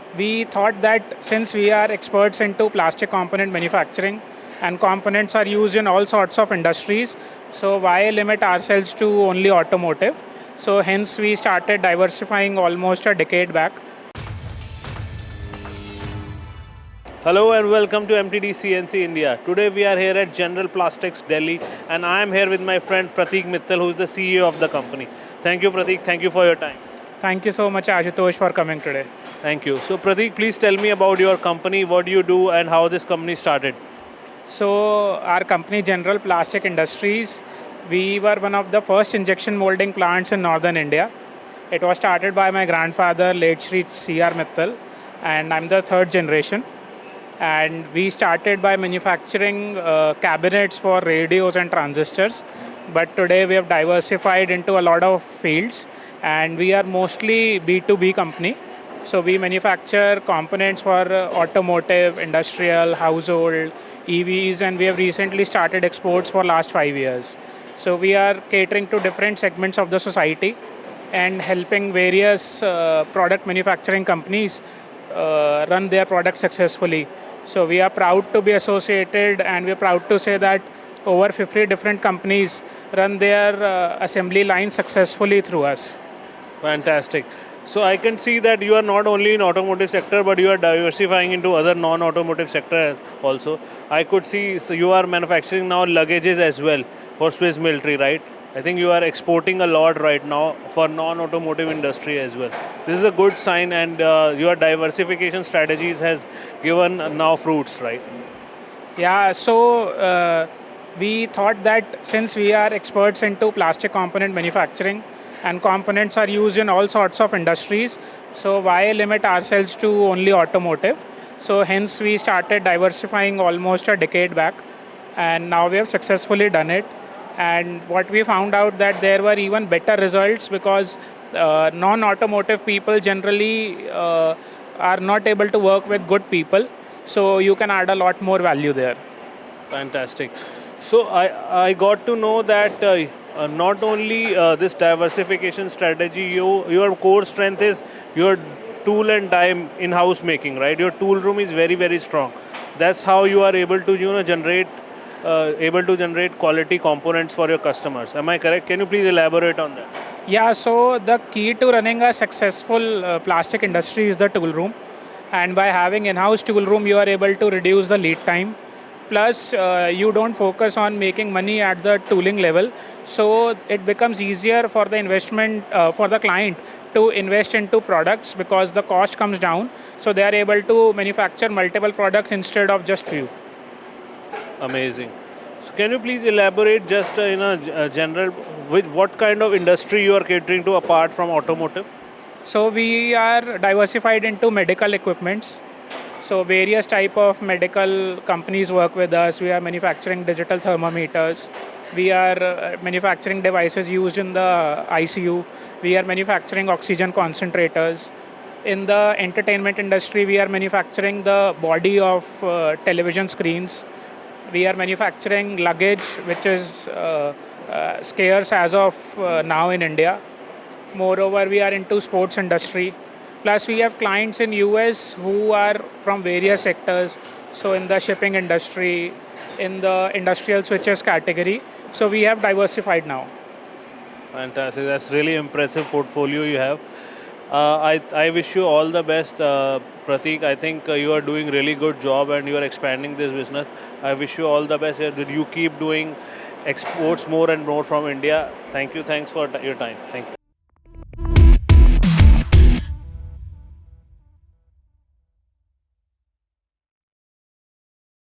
We thought that since we are experts into plastic component manufacturing and components are used in all sorts of industries, so why limit ourselves to only automotive? So hence we started diversifying almost a decade back. Hello and welcome to MTDCNC India. Today we are here at General Plastics Delhi and I am here with my friend Prateek Mittel, who is the CEO of the company. Thank you Prateek, thank you for your time. Thank you so much, Ashutosh, for coming today. Thank you. So Prateek, please tell me about your company, what do you do and how this company started. So our company, General Plastic Industries, we were one of the first injection molding plants in northern India. It was started by my grandfather, late Shri C.R. Mittal, and I'm the third generation. And we started by manufacturing cabinets for radios and transistors. But today we have diversified into a lot of fields, and we are mostly B2B company. So we manufacture components for automotive, industrial, household, EVs, and we have recently started exports for last 5 years. So we are catering to different segments of the society and helping various product manufacturing companies run their products successfully. So we are proud to be associated, and we are proud to say that over 50 different companies run their assembly line successfully through us. Fantastic. So I can see that you are not only in automotive sector but you are diversifying into other non-automotive sector also. I could see so you are manufacturing now luggages as well for Swiss military, right? I think you are exporting a lot right now for non-automotive industry as well. This is a good sign and your diversification strategies has given now fruits, right? Yeah, so we thought that since we are experts into plastic component manufacturing and components are used in all sorts of industries, so why limit ourselves to only automotive? So hence we started diversifying almost a decade back, and now we have successfully done it. And what we found out that there were even better results because non-automotive people generally are not able to work with good people, so you can add a lot more value there. Fantastic. So I got to know that not only this diversification strategy, your core strength is your tool and die in-house making, right? Your tool room is very strong. That's how you are able to generate quality components for your customers. Am I correct? Can you please elaborate on that? Yeah, so the key to running a successful plastic industry is the tool room. And by having in-house tool room, you are able to reduce the lead time. Plus, you don't focus on making money at the tooling level. So it becomes easier for the investment, for the client to invest into products because the cost comes down. So they are able to manufacture multiple products instead of just few. Amazing. So can you please elaborate just in a general with what kind of industry you are catering to apart from automotive? So we are diversified into medical equipments. So various type of medical companies work with us. We are manufacturing digital thermometers. We are manufacturing devices used in the ICU. We are manufacturing oxygen concentrators. In the entertainment industry, we are manufacturing the body of television screens. We are manufacturing luggage, which is scarce as of now in India. Moreover, we are into sports industry. Plus, we have clients in US who are from various sectors. So in the shipping industry, in the industrial switches category. So we have diversified now. Fantastic. That's really impressive portfolio you have. I wish you all the best, Prateek. I think you are doing really good job and you are expanding this business. I wish you all the best. You keep doing exports more and more from India. Thank you. Thanks for your time. Thank you.